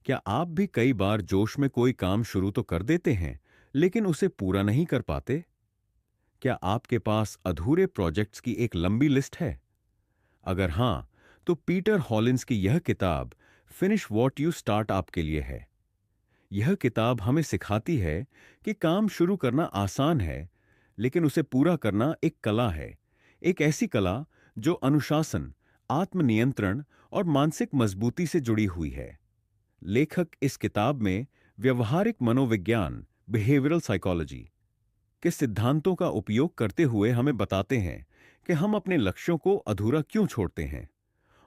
क्या आप भी कई बार जोश में कोई काम शुरू तो कर देते हैं, लेकिन उसे पूरा नहीं कर पाते? क्या आपके पास अधूरे प्रोजेक्ट्स की एक लंबी लिस्ट है? अगर हां, तो पीटर हॉलिंस की यह किताब फिनिश वॉट यू स्टार्ट आपके लिए है। यह किताब हमें सिखाती है कि काम शुरू करना आसान है, लेकिन उसे पूरा करना एक कला है। एक ऐसी कला जो अनुशासन, आत्मनियंत्रण और मानसिक मजबूती से जुड़ी हुई है। लेखक इस किताब में व्यवहारिक मनोविज्ञान, बिहेवियरल साइकोलॉजी के सिद्धांतों का उपयोग करते हुए हमें बताते हैं कि हम अपने लक्ष्यों को अधूरा क्यों छोड़ते हैं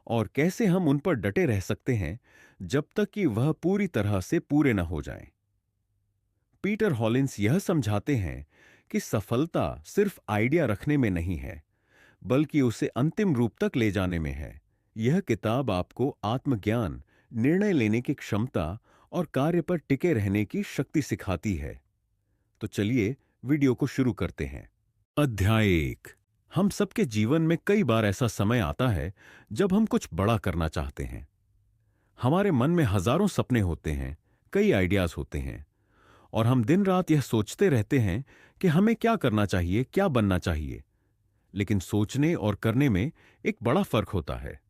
और कैसे हम उन पर डटे रह सकते हैं जब तक कि वह पूरी तरह से पूरे न हो जाएं। पीटर हॉलिंस यह समझाते हैं कि सफलता सिर्फ आइडिया रखने में नहीं है, बल्कि उसे अंतिम रूप तक ले जाने में है। यह किताब आपको आत्मज्ञान, निर्णय लेने की क्षमता और कार्य पर टिके रहने की शक्ति सिखाती है। तो चलिए वीडियो को शुरू करते हैं। अध्याय 1। हम सबके जीवन में कई बार ऐसा समय आता है जब हम कुछ बड़ा करना चाहते हैं। हमारे मन में हजारों सपने होते हैं, कई आइडियाज होते हैं, और हम दिन रात यह सोचते रहते हैं कि हमें क्या करना चाहिए, क्या बनना चाहिए। लेकिन सोचने और करने में एक बड़ा फर्क होता है।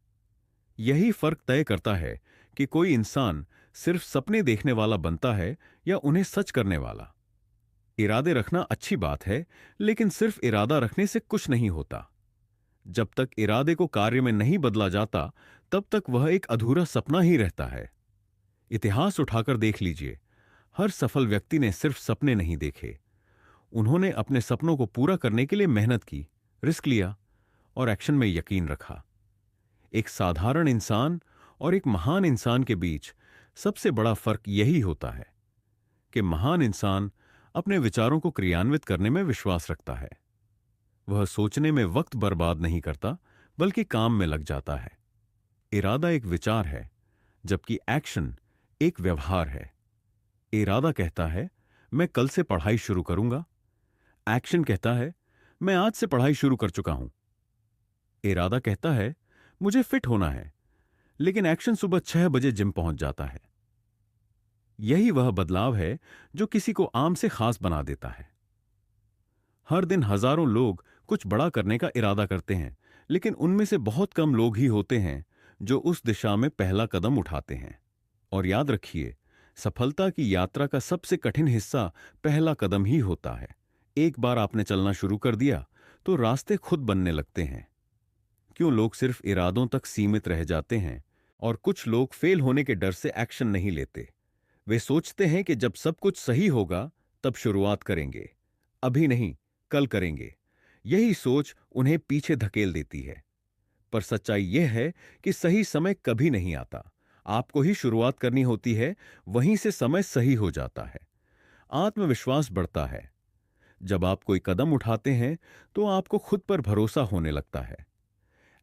यही फर्क तय करता है कि कोई इंसान सिर्फ सपने देखने वाला बनता है या उन्हें सच करने वाला। इरादे रखना अच्छी बात है, लेकिन सिर्फ इरादा रखने से कुछ नहीं होता। जब तक इरादे को कार्य में नहीं बदला जाता, तब तक वह एक अधूरा सपना ही रहता है। इतिहास उठाकर देख लीजिए, हर सफल व्यक्ति ने सिर्फ सपने नहीं देखे। उन्होंने अपने सपनों को पूरा करने के लिए मेहनत की, रिस्क लिया और एक्शन में यकीन रखा। एक साधारण इंसान और एक महान इंसान के बीच सबसे बड़ा फर्क यही होता है कि महान इंसान अपने विचारों को क्रियान्वित करने में विश्वास रखता है। वह सोचने में वक्त बर्बाद नहीं करता, बल्कि काम में लग जाता है। इरादा एक विचार है, जबकि एक्शन एक व्यवहार है। इरादा कहता है, मैं कल से पढ़ाई शुरू करूंगा। एक्शन कहता है, मैं आज से पढ़ाई शुरू कर चुका हूं। इरादा कहता है, मुझे फिट होना है, लेकिन एक्शन सुबह 6 बजे जिम पहुंच जाता है। यही वह बदलाव है जो किसी को आम से खास बना देता है। हर दिन हजारों लोग कुछ बड़ा करने का इरादा करते हैं, लेकिन उनमें से बहुत कम लोग ही होते हैं जो उस दिशा में पहला कदम उठाते हैं। और याद रखिए, सफलता की यात्रा का सबसे कठिन हिस्सा पहला कदम ही होता है। एक बार आपने चलना शुरू कर दिया तो रास्ते खुद बनने लगते हैं। क्यों लोग सिर्फ इरादों तक सीमित रह जाते हैं और कुछ लोग फेल होने के डर से एक्शन नहीं लेते? वे सोचते हैं कि जब सब कुछ सही होगा तब शुरुआत करेंगे, अभी नहीं, कल करेंगे। यही सोच उन्हें पीछे धकेल देती है। पर सच्चाई यह है कि सही समय कभी नहीं आता। आपको ही शुरुआत करनी होती है, वहीं से समय सही हो जाता है। आत्मविश्वास बढ़ता है। जब आप कोई कदम उठाते हैं तो आपको खुद पर भरोसा होने लगता है।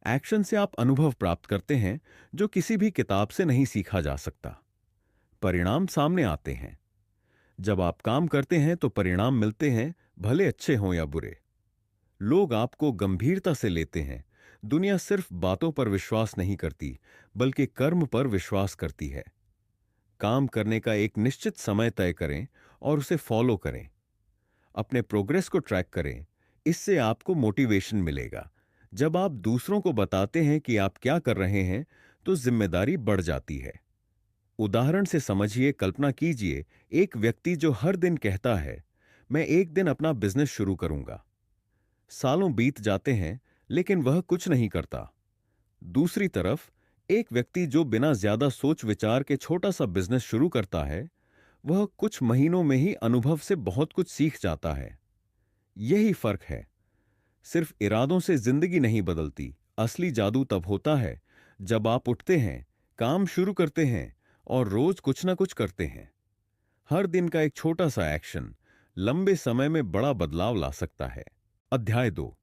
एक्शन से आप अनुभव प्राप्त करते हैं जो किसी भी किताब से नहीं सीखा जा सकता। परिणाम सामने आते हैं। जब आप काम करते हैं तो परिणाम मिलते हैं, भले अच्छे हों या बुरे। लोग आपको गंभीरता से लेते हैं। दुनिया सिर्फ बातों पर विश्वास नहीं करती, बल्कि कर्म पर विश्वास करती है। काम करने का एक निश्चित समय तय करें और उसे फॉलो करें। अपने प्रोग्रेस को ट्रैक करें। इससे आपको मोटिवेशन मिलेगा। जब आप दूसरों को बताते हैं कि आप क्या कर रहे हैं, तो जिम्मेदारी बढ़ जाती है। उदाहरण से समझिए, कल्पना कीजिए एक व्यक्ति जो हर दिन कहता है, मैं एक दिन अपना बिजनेस शुरू करूंगा। सालों बीत जाते हैं, लेकिन वह कुछ नहीं करता। दूसरी तरफ एक व्यक्ति जो बिना ज्यादा सोच विचार के छोटा सा बिजनेस शुरू करता है, वह कुछ महीनों में ही अनुभव से बहुत कुछ सीख जाता है। यही फर्क है। सिर्फ इरादों से जिंदगी नहीं बदलती। असली जादू तब होता है जब आप उठते हैं, काम शुरू करते हैं और रोज कुछ ना कुछ करते हैं। हर दिन का एक छोटा सा एक्शन लंबे समय में बड़ा बदलाव ला सकता है। अध्याय 2।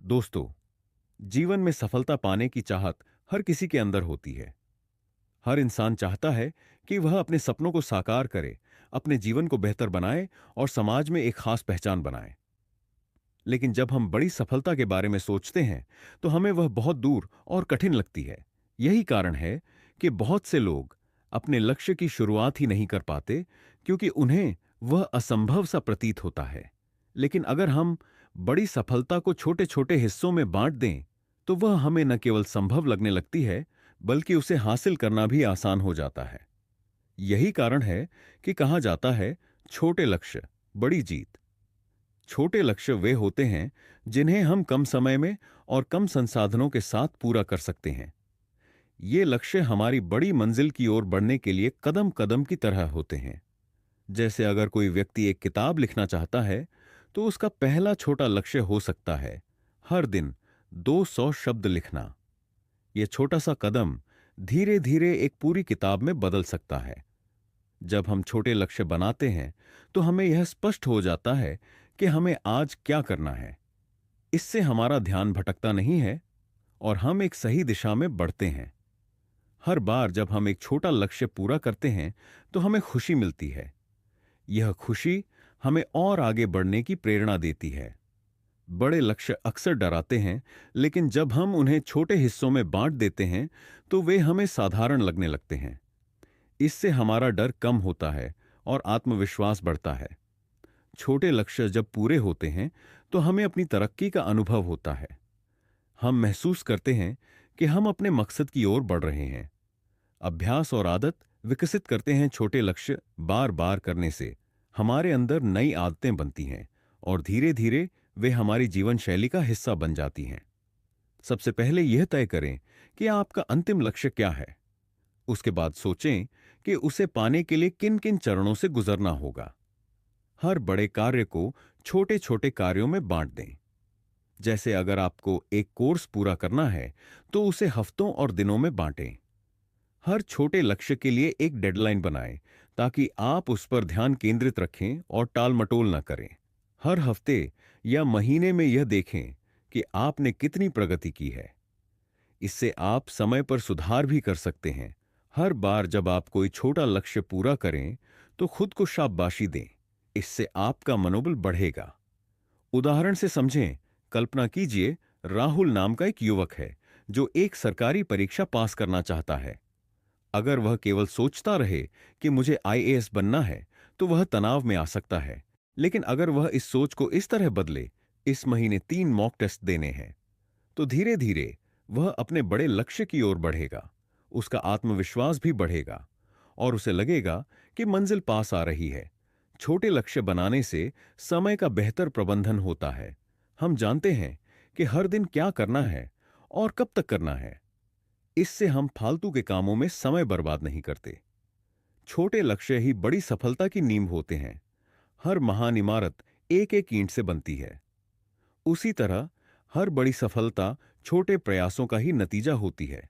दोस्तों, जीवन में सफलता पाने की चाहत हर किसी के अंदर होती है। हर इंसान चाहता है कि वह अपने सपनों को साकार करे, अपने जीवन को बेहतर बनाए और समाज में एक खास पहचान बनाए। लेकिन जब हम बड़ी सफलता के बारे में सोचते हैं तो हमें वह बहुत दूर और कठिन लगती है। यही कारण है कि बहुत से लोग अपने लक्ष्य की शुरुआत ही नहीं कर पाते क्योंकि उन्हें वह असंभव सा प्रतीत होता है। लेकिन अगर हम बड़ी सफलता को छोटे छोटे हिस्सों में बांट दें तो वह हमें न केवल संभव लगने लगती है बल्कि उसे हासिल करना भी आसान हो जाता है। यही कारण है कि कहा जाता है, छोटे लक्ष्य बड़ी जीत। छोटे लक्ष्य वे होते हैं जिन्हें हम कम समय में और कम संसाधनों के साथ पूरा कर सकते हैं। ये लक्ष्य हमारी बड़ी मंजिल की ओर बढ़ने के लिए कदम कदम की तरह होते हैं। जैसे अगर कोई व्यक्ति एक किताब लिखना चाहता है तो उसका पहला छोटा लक्ष्य हो सकता है हर दिन 200 शब्द लिखना। यह छोटा सा कदम धीरे धीरे एक पूरी किताब में बदल सकता है। जब हम छोटे लक्ष्य बनाते हैं तो हमें यह स्पष्ट हो जाता है कि हमें आज क्या करना है। इससे हमारा ध्यान भटकता नहीं है और हम एक सही दिशा में बढ़ते हैं। हर बार जब हम एक छोटा लक्ष्य पूरा करते हैं तो हमें खुशी मिलती है। यह खुशी हमें और आगे बढ़ने की प्रेरणा देती है। बड़े लक्ष्य अक्सर डराते हैं, लेकिन जब हम उन्हें छोटे हिस्सों में बांट देते हैं तो वे हमें साधारण लगने लगते हैं। इससे हमारा डर कम होता है और आत्मविश्वास बढ़ता है। छोटे लक्ष्य जब पूरे होते हैं तो हमें अपनी तरक्की का अनुभव होता है। हम महसूस करते हैं कि हम अपने मकसद की ओर बढ़ रहे हैं। अभ्यास और आदत विकसित करते हैं। छोटे लक्ष्य बार बार करने से हमारे अंदर नई आदतें बनती हैं और धीरे धीरे वे हमारी जीवन शैली का हिस्सा बन जाती हैं। सबसे पहले यह तय करें कि आपका अंतिम लक्ष्य क्या है। उसके बाद सोचें कि उसे पाने के लिए किन किन चरणों से गुजरना होगा। हर बड़े कार्य को छोटे छोटे कार्यों में बांट दें। जैसे अगर आपको एक कोर्स पूरा करना है तो उसे हफ्तों और दिनों में बांटें। हर छोटे लक्ष्य के लिए एक डेडलाइन बनाएं ताकि आप उस पर ध्यान केंद्रित रखें और टाल मटोल न करें। हर हफ्ते या महीने में यह देखें कि आपने कितनी प्रगति की है। इससे आप समय पर सुधार भी कर सकते हैं। हर बार जब आप कोई छोटा लक्ष्य पूरा करें तो खुद को शाबाशी दें। इससे आपका मनोबल बढ़ेगा। उदाहरण से समझें, कल्पना कीजिए राहुल नाम का एक युवक है जो एक सरकारी परीक्षा पास करना चाहता है। अगर वह केवल सोचता रहे कि मुझे आईएएस बनना है तो वह तनाव में आ सकता है। लेकिन अगर वह इस सोच को इस तरह बदले, इस महीने 3 मॉक टेस्ट देने हैं, तो धीरे धीरे वह अपने बड़े लक्ष्य की ओर बढ़ेगा। उसका आत्मविश्वास भी बढ़ेगा और उसे लगेगा कि मंजिल पास आ रही है। छोटे लक्ष्य बनाने से समय का बेहतर प्रबंधन होता है। हम जानते हैं कि हर दिन क्या करना है और कब तक करना है। इससे हम फालतू के कामों में समय बर्बाद नहीं करते। छोटे लक्ष्य ही बड़ी सफलता की नींव होते हैं। हर महान इमारत एक एक ईंट से बनती है। उसी तरह हर बड़ी सफलता छोटे प्रयासों का ही नतीजा होती है।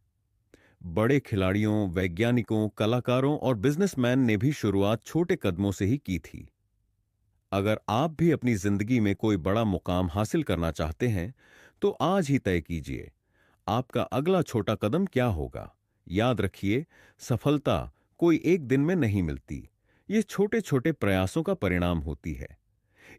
बड़े खिलाड़ियों, वैज्ञानिकों, कलाकारों और बिजनेसमैन ने भी शुरुआत छोटे कदमों से ही की थी। अगर आप भी अपनी जिंदगी में कोई बड़ा मुकाम हासिल करना चाहते हैं तो आज ही तय कीजिए आपका अगला छोटा कदम क्या होगा। याद रखिए, सफलता कोई एक दिन में नहीं मिलती। ये छोटे छोटे प्रयासों का परिणाम होती है।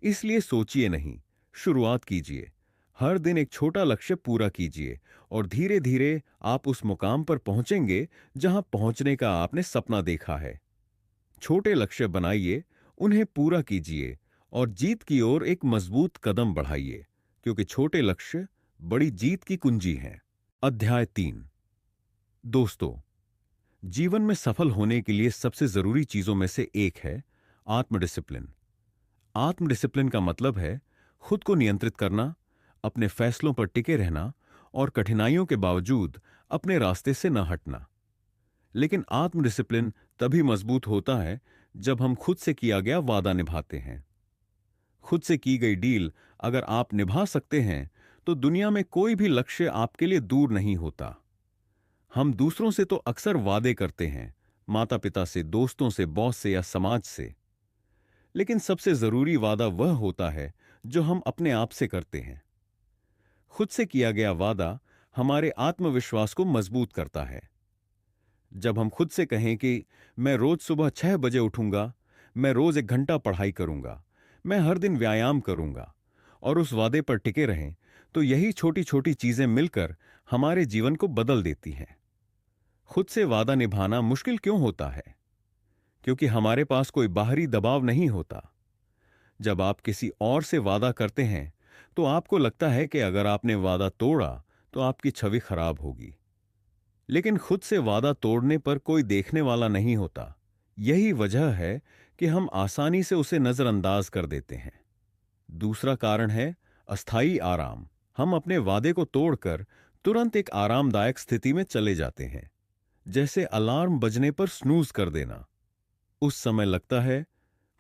इसलिए सोचिए नहीं, शुरुआत कीजिए। हर दिन एक छोटा लक्ष्य पूरा कीजिए और धीरे धीरे आप उस मुकाम पर पहुंचेंगे जहां पहुंचने का आपने सपना देखा है। छोटे लक्ष्य बनाइए, उन्हें पूरा कीजिए और जीत की ओर एक मजबूत कदम बढ़ाइए, क्योंकि छोटे लक्ष्य बड़ी जीत की कुंजी हैं। अध्याय 3। दोस्तों, जीवन में सफल होने के लिए सबसे जरूरी चीजों में से एक है आत्मडिसिप्लिन। आत्मडिसिप्लिन का मतलब है खुद को नियंत्रित करना, अपने फैसलों पर टिके रहना और कठिनाइयों के बावजूद अपने रास्ते से न हटना। लेकिन आत्मडिसिप्लिन तभी मजबूत होता है जब हम खुद से किया गया वादा निभाते हैं। खुद से की गई डील अगर आप निभा सकते हैं तो दुनिया में कोई भी लक्ष्य आपके लिए दूर नहीं होता। हम दूसरों से तो अक्सर वादे करते हैं, माता पिता से, दोस्तों से, बॉस से या समाज से। लेकिन सबसे जरूरी वादा वह होता है जो हम अपने आप से करते हैं। खुद से किया गया वादा हमारे आत्मविश्वास को मजबूत करता है। जब हम खुद से कहें कि मैं रोज सुबह 6 बजे उठूंगा, मैं रोज 1 घंटा पढ़ाई करूंगा, मैं हर दिन व्यायाम करूंगा, और उस वादे पर टिके रहें, तो यही छोटी छोटी चीजें मिलकर हमारे जीवन को बदल देती हैं। खुद से वादा निभाना मुश्किल क्यों होता है? क्योंकि हमारे पास कोई बाहरी दबाव नहीं होता। जब आप किसी और से वादा करते हैं तो आपको लगता है कि अगर आपने वादा तोड़ा तो आपकी छवि खराब होगी। लेकिन खुद से वादा तोड़ने पर कोई देखने वाला नहीं होता। यही वजह है कि हम आसानी से उसे नजरअंदाज कर देते हैं। दूसरा कारण है अस्थायी आराम। हम अपने वादे को तोड़कर तुरंत एक आरामदायक स्थिति में चले जाते हैं, जैसे अलार्म बजने पर स्नूज कर देना। उस समय लगता है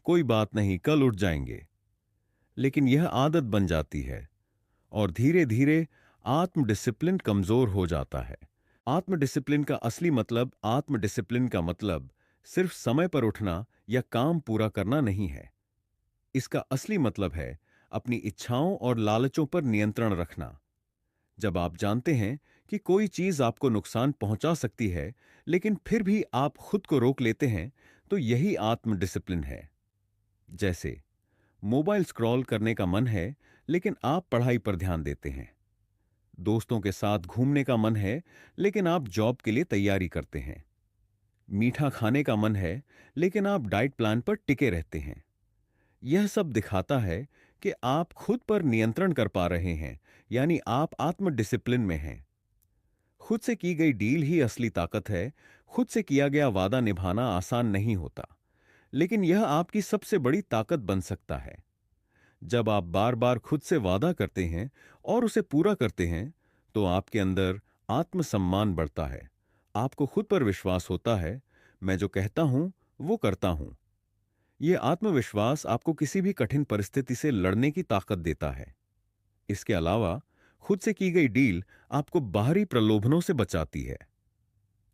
कोई बात नहीं, कल उठ जाएंगे। लेकिन यह आदत बन जाती है और धीरे धीरे आत्म डिसिप्लिन कमजोर हो जाता है। आत्म डिसिप्लिन का मतलब सिर्फ समय पर उठना या काम पूरा करना नहीं है। इसका असली मतलब है अपनी इच्छाओं और लालचों पर नियंत्रण रखना। जब आप जानते हैं कि कोई चीज आपको नुकसान पहुंचा सकती है, लेकिन फिर भी आप खुद को रोक लेते हैं, तो यही आत्म डिसिप्लिन है। जैसे मोबाइल स्क्रॉल करने का मन है, लेकिन आप पढ़ाई पर ध्यान देते हैं। दोस्तों के साथ घूमने का मन है, लेकिन आप जॉब के लिए तैयारी करते हैं। मीठा खाने का मन है, लेकिन आप डाइट प्लान पर टिके रहते हैं। यह सब दिखाता है कि आप खुद पर नियंत्रण कर पा रहे हैं, यानी आप आत्म डिसिप्लिन में हैं। खुद से की गई डील ही असली ताकत है। खुद से किया गया वादा निभाना आसान नहीं होता, लेकिन यह आपकी सबसे बड़ी ताकत बन सकता है। जब आप बार बार खुद से वादा करते हैं और उसे पूरा करते हैं, तो आपके अंदर आत्मसम्मान बढ़ता है। आपको खुद पर विश्वास होता है, मैं जो कहता हूं वो करता हूं। यह आत्मविश्वास आपको किसी भी कठिन परिस्थिति से लड़ने की ताकत देता है। इसके अलावा खुद से की गई डील आपको बाहरी प्रलोभनों से बचाती है।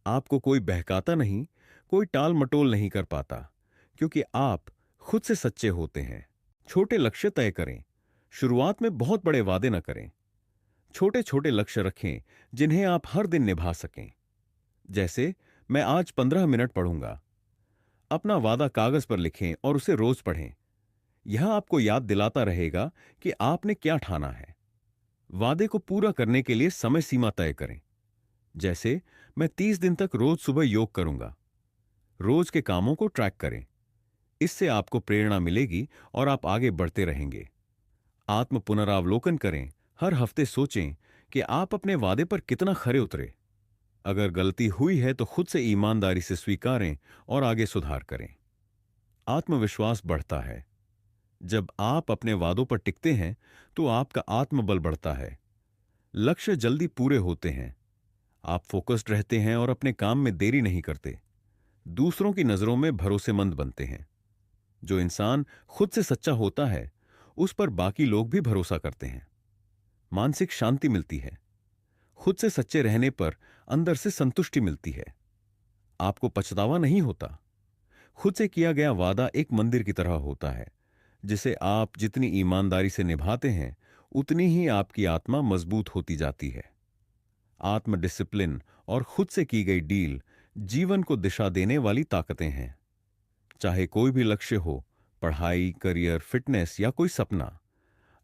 आपको कोई बहकाता नहीं, कोई टाल मटोल नहीं कर पाता, क्योंकि आप खुद से सच्चे होते हैं। छोटे लक्ष्य तय करें। शुरुआत में बहुत बड़े वादे न करें। छोटे छोटे लक्ष्य रखें जिन्हें आप हर दिन निभा सकें। जैसे, मैं आज 15 मिनट पढ़ूंगा। अपना वादा कागज पर लिखें और उसे रोज पढ़ें। यह आपको याद दिलाता रहेगा कि आपने क्या ठाना है। वादे को पूरा करने के लिए समय सीमा तय करें। जैसे, मैं 30 दिन तक रोज सुबह योग करूंगा। रोज के कामों को ट्रैक करें। इससे आपको प्रेरणा मिलेगी और आप आगे बढ़ते रहेंगे। आत्म पुनरावलोकन करें। हर हफ्ते सोचें कि आप अपने वादे पर कितना खरे उतरे। अगर गलती हुई है तो खुद से ईमानदारी से स्वीकारें और आगे सुधार करें। आत्मविश्वास बढ़ता है। जब आप अपने वादों पर टिकते हैं तो आपका आत्मबल बढ़ता है। लक्ष्य जल्दी पूरे होते हैं। आप फोकस्ड रहते हैं और अपने काम में देरी नहीं करते। दूसरों की नजरों में भरोसेमंद बनते हैं। जो इंसान खुद से सच्चा होता है, उस पर बाकी लोग भी भरोसा करते हैं। मानसिक शांति मिलती है। खुद से सच्चे रहने पर अंदर से संतुष्टि मिलती है। आपको पछतावा नहीं होता। खुद से किया गया वादा एक मंदिर की तरह होता है, जिसे आप जितनी ईमानदारी से निभाते हैं, उतनी ही आपकी आत्मा मजबूत होती जाती है। आत्म डिसिप्लिन और खुद से की गई डील जीवन को दिशा देने वाली ताकतें हैं। चाहे कोई भी लक्ष्य हो, पढ़ाई, करियर, फिटनेस या कोई सपना,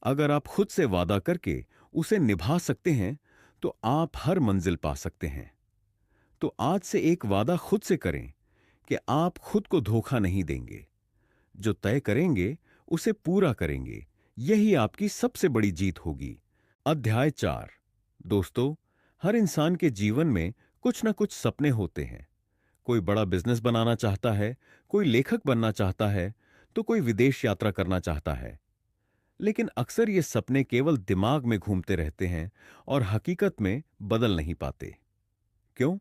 अगर आप खुद से वादा करके उसे निभा सकते हैं तो आप हर मंजिल पा सकते हैं। तो आज से एक वादा खुद से करें कि आप खुद को धोखा नहीं देंगे। जो तय करेंगे उसे पूरा करेंगे। यही आपकी सबसे बड़ी जीत होगी। अध्याय 4। दोस्तों, हर इंसान के जीवन में कुछ न कुछ सपने होते हैं। कोई बड़ा बिजनेस बनाना चाहता है, कोई लेखक बनना चाहता है, तो कोई विदेश यात्रा करना चाहता है। लेकिन अक्सर ये सपने केवल दिमाग में घूमते रहते हैं और हकीकत में बदल नहीं पाते। क्यों?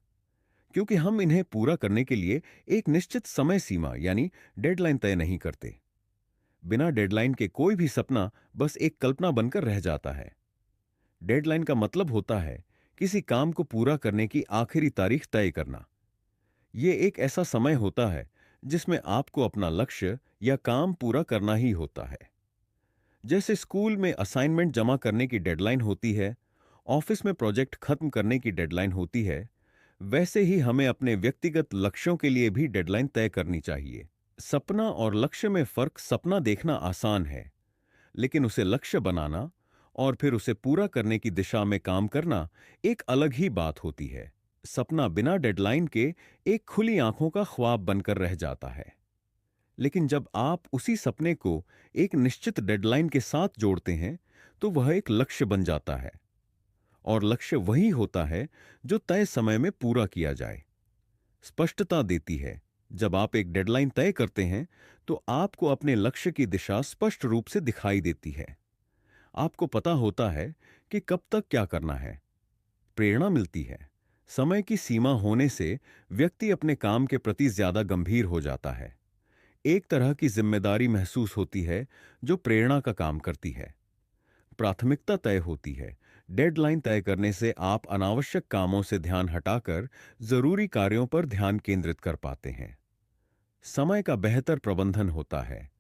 क्योंकि हम इन्हें पूरा करने के लिए एक निश्चित समय सीमा यानी डेडलाइन तय नहीं करते। बिना डेडलाइन के कोई भी सपना बस एक कल्पना बनकर रह जाता है। डेडलाइन का मतलब होता है किसी काम को पूरा करने की आखिरी तारीख तय करना। यह एक ऐसा समय होता है जिसमें आपको अपना लक्ष्य या काम पूरा करना ही होता है। जैसे स्कूल में असाइनमेंट जमा करने की डेडलाइन होती है, ऑफिस में प्रोजेक्ट खत्म करने की डेडलाइन होती है, वैसे ही हमें अपने व्यक्तिगत लक्ष्यों के लिए भी डेडलाइन तय करनी चाहिए। सपना और लक्ष्य में फर्क, सपना देखना आसान है, लेकिन उसे लक्ष्य बनाना और फिर उसे पूरा करने की दिशा में काम करना एक अलग ही बात होती है। सपना बिना डेडलाइन के एक खुली आंखों का ख्वाब बनकर रह जाता है। लेकिन जब आप उसी सपने को एक निश्चित डेडलाइन के साथ जोड़ते हैं, तो वह एक लक्ष्य बन जाता है। और लक्ष्य वही होता है जो तय समय में पूरा किया जाए। स्पष्टता देती है। जब आप एक डेडलाइन तय करते हैं, तो आपको अपने लक्ष्य की दिशा स्पष्ट रूप से दिखाई देती है। आपको पता होता है कि कब तक क्या करना है। प्रेरणा मिलती है। समय की सीमा होने से व्यक्ति अपने काम के प्रति ज्यादा गंभीर हो जाता है। एक तरह की जिम्मेदारी महसूस होती है जो प्रेरणा का काम करती है। प्राथमिकता तय होती है। डेडलाइन तय करने से आप अनावश्यक कामों से ध्यान हटाकर जरूरी कार्यों पर ध्यान केंद्रित कर पाते हैं। समय का बेहतर प्रबंधन होता है।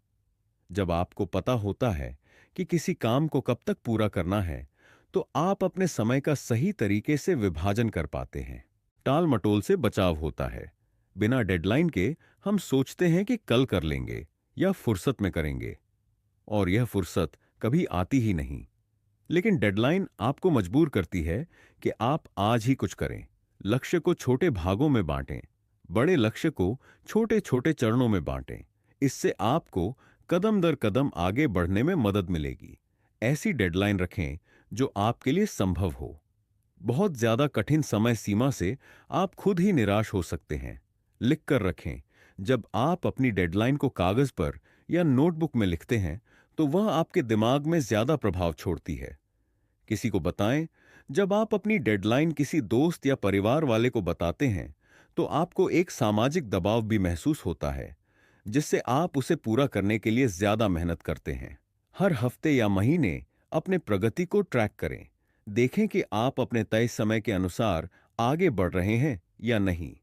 जब आपको पता होता है कि किसी काम को कब तक पूरा करना है, तो आप अपने समय का सही तरीके से विभाजन कर पाते हैं। टाल मटोल से बचाव होता है। बिना डेडलाइन के हम सोचते हैं कि कल कर लेंगे या फुर्सत में करेंगे, और यह फुर्सत कभी आती ही नहीं। लेकिन डेडलाइन आपको मजबूर करती है कि आप आज ही कुछ करें। लक्ष्य को छोटे भागों में बांटें। बड़े लक्ष्य को छोटे छोटे चरणों में बांटें। इससे आपको कदम दर कदम आगे बढ़ने में मदद मिलेगी। ऐसी डेडलाइन रखें जो आपके लिए संभव हो। बहुत ज्यादा कठिन समय सीमा से आप खुद ही निराश हो सकते हैं। लिख कर रखें। जब आप अपनी डेडलाइन को कागज पर या नोटबुक में लिखते हैं, तो वह आपके दिमाग में ज्यादा प्रभाव छोड़ती है। किसी को बताएं। जब आप अपनी डेडलाइन किसी दोस्त या परिवार वाले को बताते हैं, तो आपको एक सामाजिक दबाव भी महसूस होता है, जिससे आप उसे पूरा करने के लिए ज्यादा मेहनत करते हैं। हर हफ्ते या महीने अपने प्रगति को ट्रैक करें। देखें कि आप अपने तय समय के अनुसार आगे बढ़ रहे हैं या नहीं।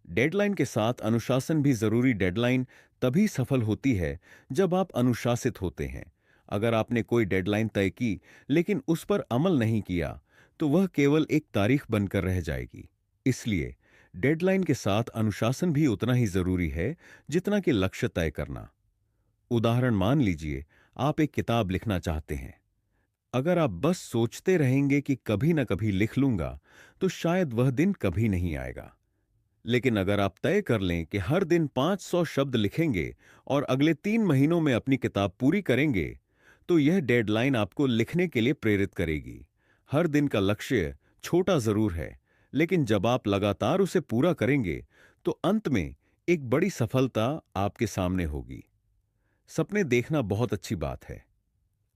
डेडलाइन के साथ अनुशासन भी जरूरी। डेडलाइन तभी सफल होती है जब आप अनुशासित होते हैं। अगर आपने कोई डेडलाइन तय की लेकिन उस पर अमल नहीं किया, तो वह केवल एक तारीख बनकर रह जाएगी। इसलिए डेडलाइन के साथ अनुशासन भी उतना ही जरूरी है जितना कि लक्ष्य तय करना। उदाहरण मान लीजिए, आप एक किताब लिखना चाहते हैं। अगर आप बस सोचते रहेंगे कि कभी ना कभी लिख लूंगा, तो शायद वह दिन कभी नहीं आएगा। लेकिन अगर आप तय कर लें कि हर दिन 500 शब्द लिखेंगे और अगले 3 महीनों में अपनी किताब पूरी करेंगे, तो यह डेडलाइन आपको लिखने के लिए प्रेरित करेगी। हर दिन का लक्ष्य छोटा जरूर है, लेकिन जब आप लगातार उसे पूरा करेंगे, तो अंत में एक बड़ी सफलता आपके सामने होगी। सपने देखना बहुत अच्छी बात है,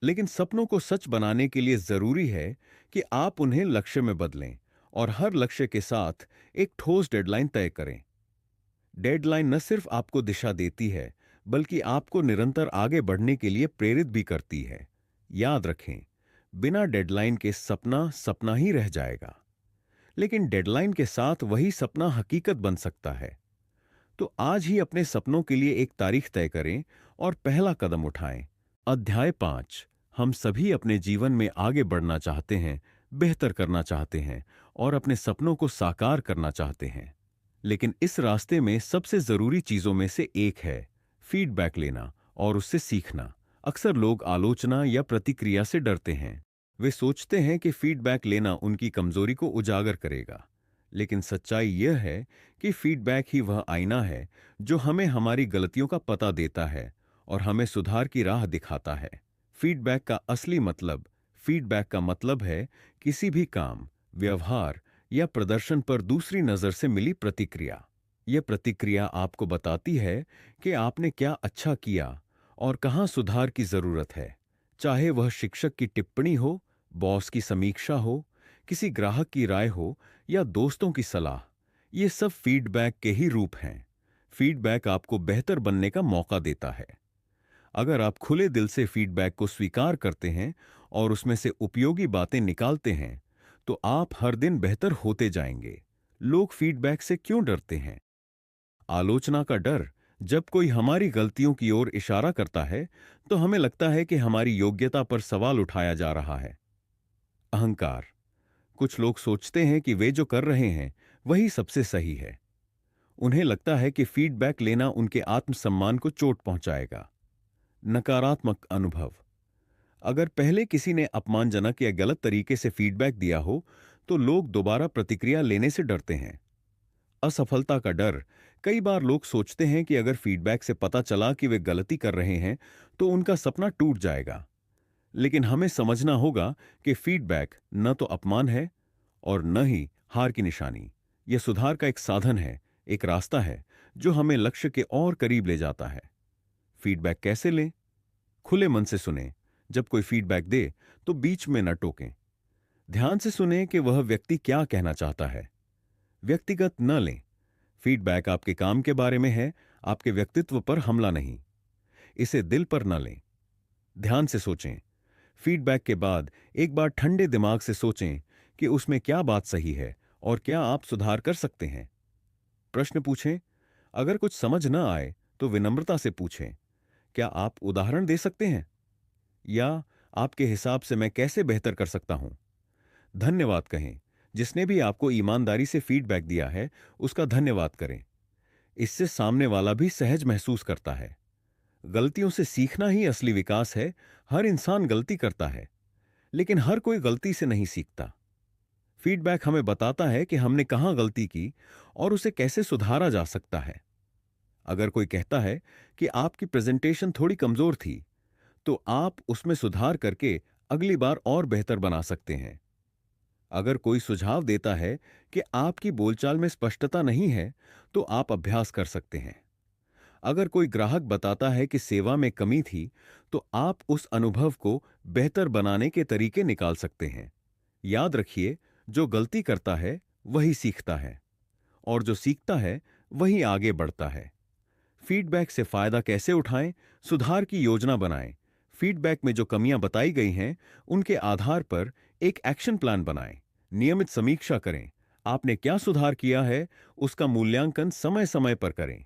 लेकिन सपनों को सच बनाने के लिए जरूरी है कि आप उन्हें लक्ष्य में बदलें और हर लक्ष्य के साथ एक ठोस डेडलाइन तय करें। डेडलाइन न सिर्फ आपको दिशा देती है, बल्कि आपको निरंतर आगे बढ़ने के लिए प्रेरित भी करती है। याद रखें, बिना डेडलाइन के सपना सपना ही रह जाएगा, लेकिन डेडलाइन के साथ वही सपना हकीकत बन सकता है। तो आज ही अपने सपनों के लिए एक तारीख तय करें और पहला कदम उठाएं। अध्याय 5। हम सभी अपने जीवन में आगे बढ़ना चाहते हैं, बेहतर करना चाहते हैं और अपने सपनों को साकार करना चाहते हैं। लेकिन इस रास्ते में सबसे जरूरी चीजों में से एक है फीडबैक लेना और उससे सीखना। अक्सर लोग आलोचना या प्रतिक्रिया से डरते हैं। वे सोचते हैं कि फीडबैक लेना उनकी कमजोरी को उजागर करेगा। लेकिन सच्चाई यह है कि फीडबैक ही वह आईना है जो हमें हमारी गलतियों का पता देता है और हमें सुधार की राह दिखाता है। फीडबैक का मतलब है किसी भी काम, व्यवहार या प्रदर्शन पर दूसरी नजर से मिली प्रतिक्रिया। यह प्रतिक्रिया आपको बताती है कि आपने क्या अच्छा किया और कहां सुधार की जरूरत है। चाहे वह शिक्षक की टिप्पणी हो, बॉस की समीक्षा हो, किसी ग्राहक की राय हो या दोस्तों की सलाह, ये सब फीडबैक के ही रूप हैं। फीडबैक आपको बेहतर बनने का मौका देता है। अगर आप खुले दिल से फीडबैक को स्वीकार करते हैं और उसमें से उपयोगी बातें निकालते हैं, तो आप हर दिन बेहतर होते जाएंगे। लोग फीडबैक से क्यों डरते हैं? आलोचना का डर। जब कोई हमारी गलतियों की ओर इशारा करता है, तो हमें लगता है कि हमारी योग्यता पर सवाल उठाया जा रहा है। अहंकार। कुछ लोग सोचते हैं कि वे जो कर रहे हैं वही सबसे सही है। उन्हें लगता है कि फीडबैक लेना उनके आत्मसम्मान को चोट पहुंचाएगा। नकारात्मक अनुभव। अगर पहले किसी ने अपमानजनक या गलत तरीके से फीडबैक दिया हो, तो लोग दोबारा प्रतिक्रिया लेने से डरते हैं। असफलता का डर। कई बार लोग सोचते हैं कि अगर फीडबैक से पता चला कि वे गलती कर रहे हैं तो उनका सपना टूट जाएगा। लेकिन हमें समझना होगा कि फीडबैक न तो अपमान है और न ही हार की निशानी। यह सुधार का एक साधन है, एक रास्ता है जो हमें लक्ष्य के और करीब ले जाता है। फीडबैक कैसे लें? खुले मन से सुनें। जब कोई फीडबैक दे तो बीच में न टोकें। ध्यान से सुनें कि वह व्यक्ति क्या कहना चाहता है। व्यक्तिगत न लें। फीडबैक आपके काम के बारे में है, आपके व्यक्तित्व पर हमला नहीं। इसे दिल पर न लें। ध्यान से सोचें। फीडबैक के बाद एक बार ठंडे दिमाग से सोचें कि उसमें क्या बात सही है और क्या आप सुधार कर सकते हैं। प्रश्न पूछें। अगर कुछ समझ न आए तो विनम्रता से पूछें, क्या आप उदाहरण दे सकते हैं? या आपके हिसाब से मैं कैसे बेहतर कर सकता हूं? धन्यवाद कहें। जिसने भी आपको ईमानदारी से फीडबैक दिया है, उसका धन्यवाद करें। इससे सामने वाला भी सहज महसूस करता है। गलतियों से सीखना ही असली विकास है। हर इंसान गलती करता है, लेकिन हर कोई गलती से नहीं सीखता। फीडबैक हमें बताता है कि हमने कहां गलती की और उसे कैसे सुधारा जा सकता है। अगर कोई कहता है कि आपकी प्रेजेंटेशन थोड़ी कमजोर थी, तो आप उसमें सुधार करके अगली बार और बेहतर बना सकते हैं। अगर कोई सुझाव देता है कि आपकी बोलचाल में स्पष्टता नहीं है, तो आप अभ्यास कर सकते हैं। अगर कोई ग्राहक बताता है कि सेवा में कमी थी, तो आप उस अनुभव को बेहतर बनाने के तरीके निकाल सकते हैं। याद रखिए, जो गलती करता है वही सीखता है, और जो सीखता है वही आगे बढ़ता है। फीडबैक से फायदा कैसे उठाएं? सुधार की योजना बनाएं। फीडबैक में जो कमियां बताई गई हैं, उनके आधार पर एक एक्शन प्लान बनाएं। नियमित समीक्षा करें। आपने क्या सुधार किया है, उसका मूल्यांकन समय समय पर करें।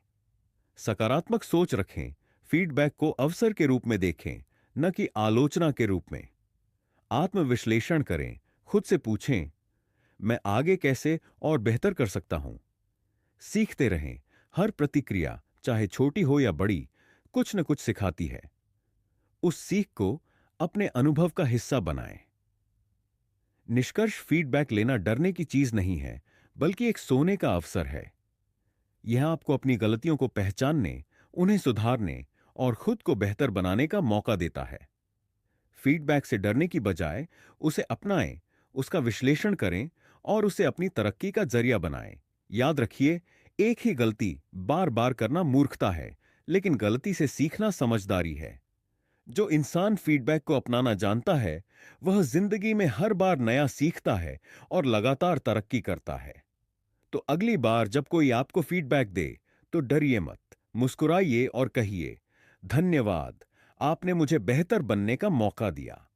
सकारात्मक सोच रखें। फीडबैक को अवसर के रूप में देखें, न कि आलोचना के रूप में। आत्मविश्लेषण करें। खुद से पूछें, मैं आगे कैसे और बेहतर कर सकता हूं? सीखते रहें। हर प्रतिक्रिया, चाहे छोटी हो या बड़ी, कुछ न कुछ सिखाती है। उस सीख को अपने अनुभव का हिस्सा बनाएं। निष्कर्ष, फीडबैक लेना डरने की चीज नहीं है, बल्कि एक सोने का अवसर है। यह आपको अपनी गलतियों को पहचानने, उन्हें सुधारने और खुद को बेहतर बनाने का मौका देता है। फीडबैक से डरने की बजाय उसे अपनाएं, उसका विश्लेषण करें और उसे अपनी तरक्की का जरिया बनाएं। याद रखिए, एक ही गलती बार बार करना मूर्खता है, लेकिन गलती से सीखना समझदारी है। जो इंसान फीडबैक को अपनाना जानता है, वह जिंदगी में हर बार नया सीखता है और लगातार तरक्की करता है। तो अगली बार जब कोई आपको फीडबैक दे, तो डरिए मत। मुस्कुराइए और कहिए, धन्यवाद, आपने मुझे बेहतर बनने का मौका दिया।